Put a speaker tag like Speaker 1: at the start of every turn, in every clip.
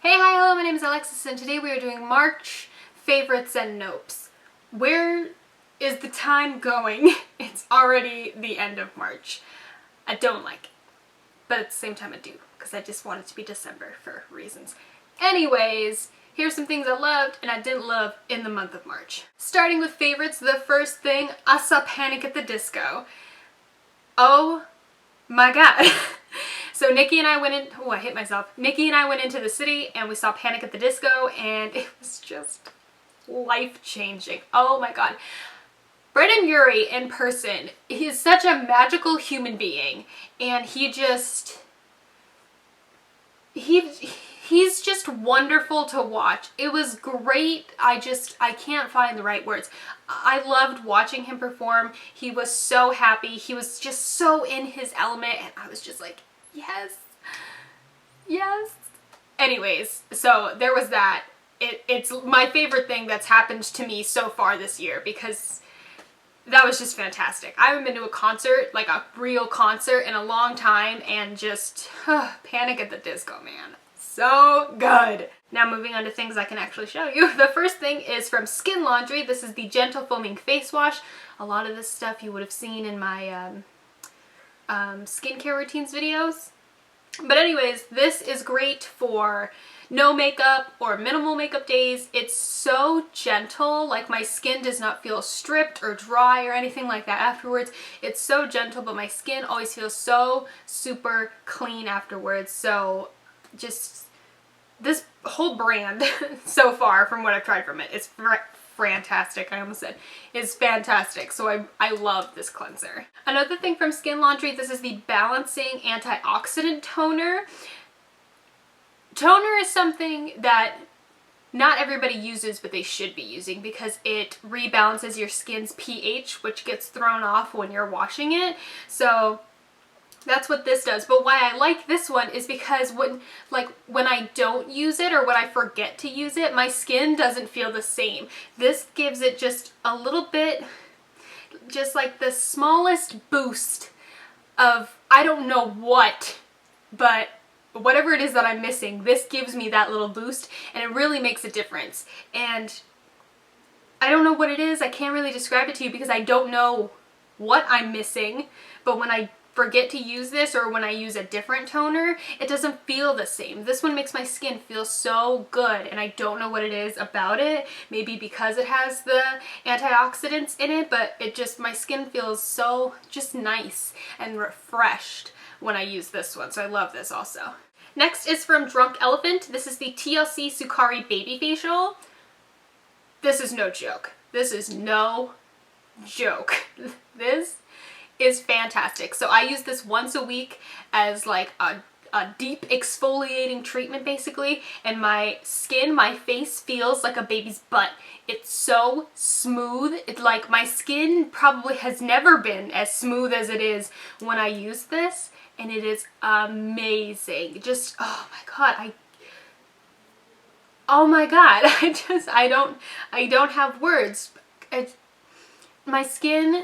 Speaker 1: Hey, hi, hello, my name is Alexis and today we are doing March favorites and nopes. Where is the time going? It's already the end of March. I don't like it, but at the same time I do, because I just want it to be December for reasons. Anyways, here's some things I loved and I didn't love in the month of March. Starting with favorites, the first thing, I saw Panic at the Disco. Oh my god. So Nikki and I went in, oh I hit myself. Nikki and I went into the city and we saw Panic at the Disco and it was just life-changing. Oh my god. Brendan Urie in person, he's such a magical human being and he's just wonderful to watch. It was great. I can't find the right words. I loved watching him perform. He was so happy. He was just so in his element and I was just like, yes, yes. Anyways, so there was that. It's my favorite thing that's happened to me so far this year because that was just fantastic. I haven't been to a concert, like a real concert, in a long time and just Panic at the Disco, man. So good. Now moving on to things I can actually show you. The first thing is from Skin Laundry. This is the Gentle Foaming Face Wash. A lot of this stuff you would have seen in my skincare routines videos. But anyways, this is great for no makeup or minimal makeup days. It's so gentle, like my skin does not feel stripped or dry or anything like that afterwards. It's so gentle, but my skin always feels so super clean afterwards. So just this whole brand so far from what I've tried from it is fantastic. I almost said is fantastic. So I love this cleanser. Another thing from Skin Laundry, this is the Balancing Antioxidant Toner. Toner is something that not everybody uses, but they should be using because it rebalances your skin's pH, which gets thrown off when you're washing it. So that's what this does. But why I like this one is because when I don't use it or when I forget to use it, my skin doesn't feel the same. This gives it just a little bit, just like the smallest boost of, I don't know what, but whatever it is that I'm missing, this gives me that little boost and it really makes a difference. And I don't know what it is. I can't really describe it to you because I don't know what I'm missing, but when I forget to use this or when I use a different toner, it doesn't feel the same. This one makes my skin feel so good and I don't know what it is about it. Maybe because it has the antioxidants in it, but it just, my skin feels so just nice and refreshed when I use this one. So I love this also. Next is from Drunk Elephant. This is the TLC Sukari Baby Facial. This is no joke. This is no joke. This is fantastic. So I use this once a week as like a deep exfoliating treatment basically, and my skin, my face feels like a baby's butt. It's so smooth. It's like my skin probably has never been as smooth as it is when I use this, and it is amazing. Just, oh my god, oh my god, I don't have words. My skin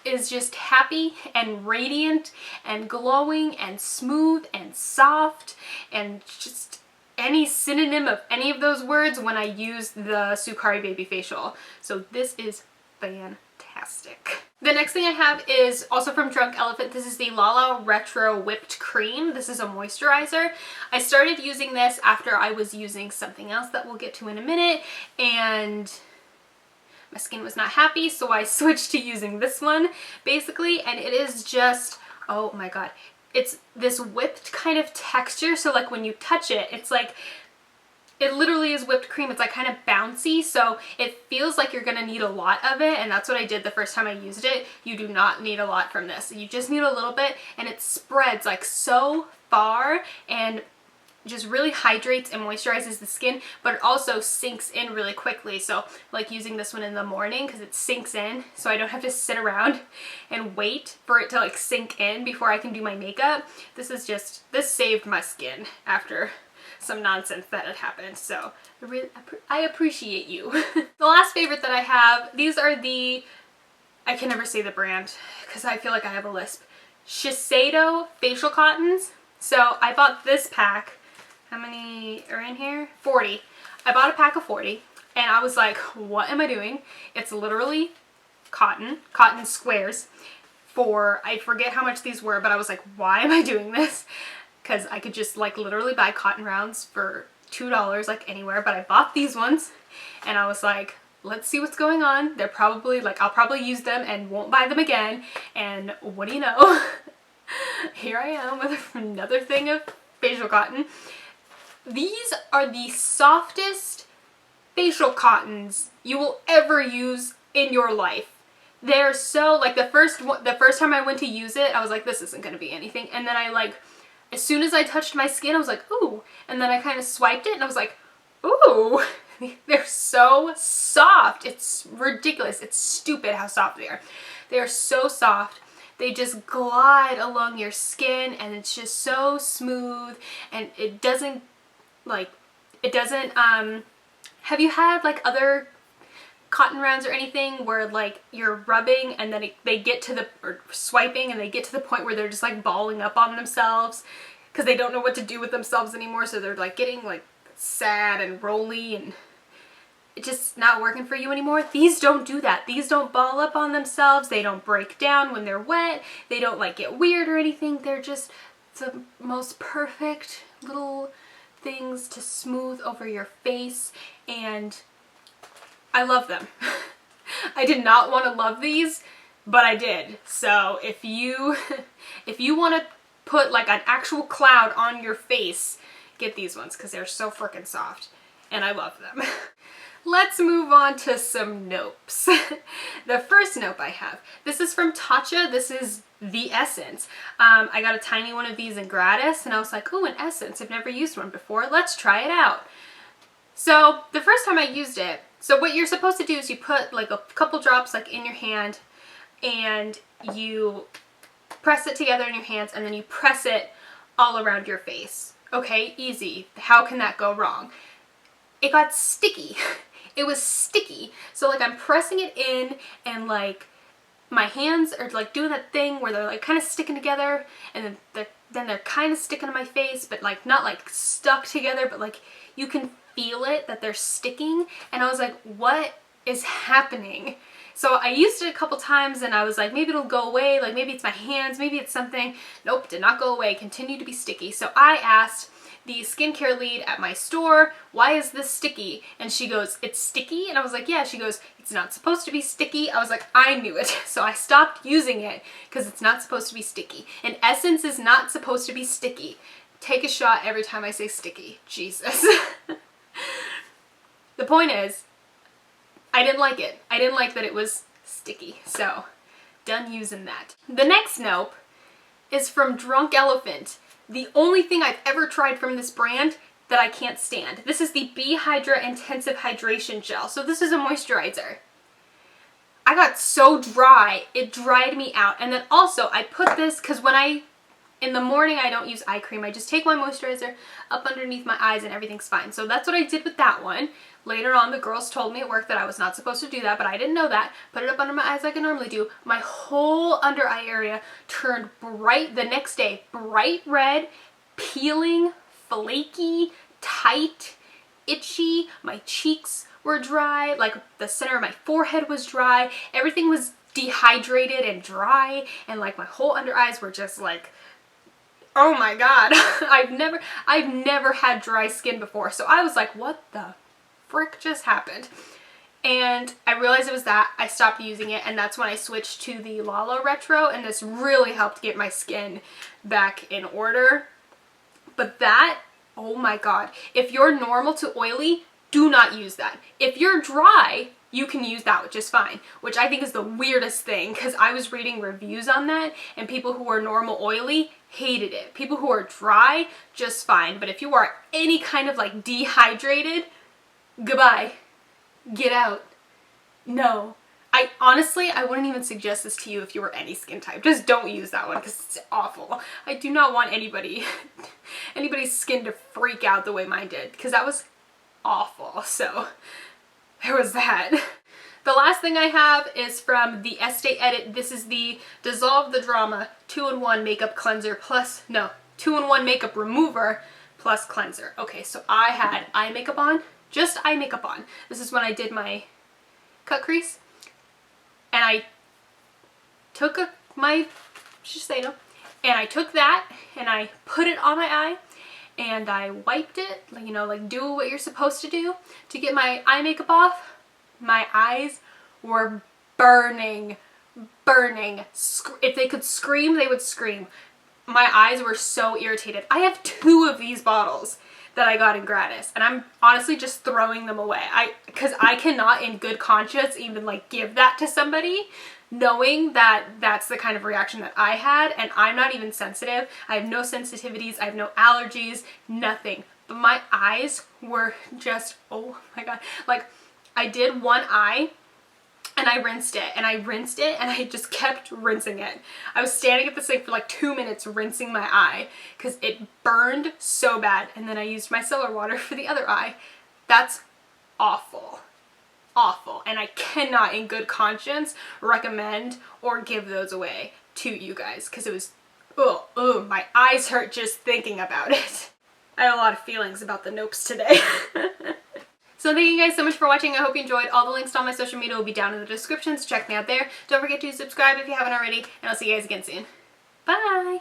Speaker 1: is just happy and radiant and glowing and smooth and soft and just any synonym of any of those words when I use the Sukari Baby Facial. So this is fantastic. The next thing I have is also from Drunk Elephant. This is the Lala Retro Whipped Cream. This is a moisturizer. I started using this after I was using something else that we'll get to in a minute, and my skin was not happy, so I switched to using this one basically, and it is just, oh my god, it's this whipped kind of texture. So like when you touch it, it's like, it literally is whipped cream. It's like kind of bouncy, so it feels like you're gonna need a lot of it, and that's what I did the first time I used it. You do not need a lot from this. You just need a little bit, and it spreads like so far and just really hydrates and moisturizes the skin, but it also sinks in really quickly. So like using this one in the morning because it sinks in, so I don't have to sit around and wait for it to like sink in before I can do my makeup. This saved my skin after some nonsense that had happened. So I appreciate you. The last favorite that I have, these are the, I can never say the brand because I feel like I have a lisp, Shiseido facial cottons. So I bought this pack How many are in here? 40. I bought a pack of 40 and I was like, what am I doing? It's literally cotton squares for, I forget how much these were, but I was like, why am I doing this? Because I could just like literally buy cotton rounds for $2 like anywhere, but I bought these ones and I was like, let's see what's going on. They're probably like, I'll probably use them and won't buy them again. And what do you know? Here I am with another thing of facial cotton. These are the softest facial cottons you will ever use in your life. They're so, like the first time I went to use it, I was like, this isn't going to be anything. And then I like, as soon as I touched my skin, I was like, ooh. And then I kind of swiped it and I was like, ooh. They're so soft. It's ridiculous. It's stupid how soft they are. They are so soft. They just glide along your skin and it's just so smooth, and it doesn't have you had like other cotton rounds or anything where like you're rubbing and then they get to the, or swiping and they get to the point where they're just like balling up on themselves because they don't know what to do with themselves anymore, so they're like getting like sad and rolly and it's just not working for you anymore? These don't do that. These don't ball up on themselves. They don't break down when they're wet. They don't like get weird or anything. They're just the most perfect little things to smooth over your face, and I love them. I did not want to love these, but I did. So if you want to put like an actual cloud on your face, get these ones because they're so freaking soft and I love them. Let's move on to some nopes. The first nope I have, this is from Tatcha. This is The Essence. I got a tiny one of these in gratis and I was like, oh, an Essence. I've never used one before. Let's try it out. So the first time I used it, so what you're supposed to do is you put like a couple drops like in your hand and you press it together in your hands and then you press it all around your face. Okay, easy. How can that go wrong? It got sticky. It was sticky. So like I'm pressing it in and like my hands are like doing that thing where they're like kind of sticking together and then they're kind of sticking to my face, but like not like stuck together, but like you can feel it that they're sticking. And I was like, what is happening? So I used it a couple times and I was like, maybe it'll go away, like maybe it's my hands, maybe it's something. Nope, did not go away, continued to be sticky. So I asked the skincare lead at my store, why is this sticky? And she goes, it's sticky? And I was like, yeah. She goes, it's not supposed to be sticky. I was like, I knew it. So I stopped using it because it's not supposed to be sticky. And Essence is not supposed to be sticky. Take a shot every time I say sticky. Jesus. The point is, I didn't like it. I didn't like that it was sticky. So, done using that. The next nope is from Drunk Elephant. The only thing I've ever tried from this brand that I can't stand. This is the B-Hydra Intensive Hydration Gel. So this is a moisturizer. I got so dry, it dried me out. And then also I put this, because in the morning I don't use eye cream. I just take my moisturizer up underneath my eyes and everything's fine. So that's what I did with that one. Later on, the girls told me at work that I was not supposed to do that, but I didn't know that. Put it up under my eyes like I normally do. My whole under eye area turned bright the next day. Bright red, peeling, flaky, tight, itchy. My cheeks were dry. Like the center of my forehead was dry. Everything was dehydrated and dry. And like my whole under eyes were just like, oh my God. I've never had dry skin before. So I was like, what the frick just happened? And I realized it was that. I stopped using it, and that's when I switched to the Lala Retro, and this really helped get my skin back in order. But that, oh my God, if you're normal to oily, do not use that. If you're dry, you can use that just fine, which I think is the weirdest thing, because I was reading reviews on that and people who are normal oily hated it. People who are dry, just fine. But if you are any kind of like dehydrated, goodbye. Get out. No. I wouldn't even suggest this to you if you were any skin type. Just don't use that one because it's awful. I do not want anybody's skin to freak out the way mine did, because that was awful. So there was that. The last thing I have is from the Estee Edit. This is the Dissolve the Drama 2-in-1 Makeup Cleanser plus, no, 2-in-1 Makeup Remover plus cleanser. Okay, so I had eye makeup on, just eye makeup on. This is when I did my cut crease, and I took my Shiseido, and I took that and I put it on my eye, and I wiped it, you know, like do what you're supposed to do to get my eye makeup off. My eyes were burning. If they could scream, they would scream. My eyes were so irritated. I have 2 of these bottles that I got in gratis, and I'm honestly just throwing them away. Because I cannot in good conscience even like give that to somebody, knowing that that's the kind of reaction that I had, and I'm not even sensitive. I have no sensitivities, I have no allergies, nothing. But my eyes were just, oh my god. Like, I did one eye, and I rinsed it, and I rinsed it, and I just kept rinsing it. I was standing at the sink for like 2 minutes rinsing my eye because it burned so bad, and then I used micellar water for the other eye. That's awful. Awful. And I cannot in good conscience recommend or give those away to you guys because it was, oh, my eyes hurt just thinking about it. I have a lot of feelings about the nopes today. So thank you guys so much for watching. I hope you enjoyed. All the links to all my social media will be down in the description, so check me out there. Don't forget to subscribe if you haven't already, and I'll see you guys again soon. Bye!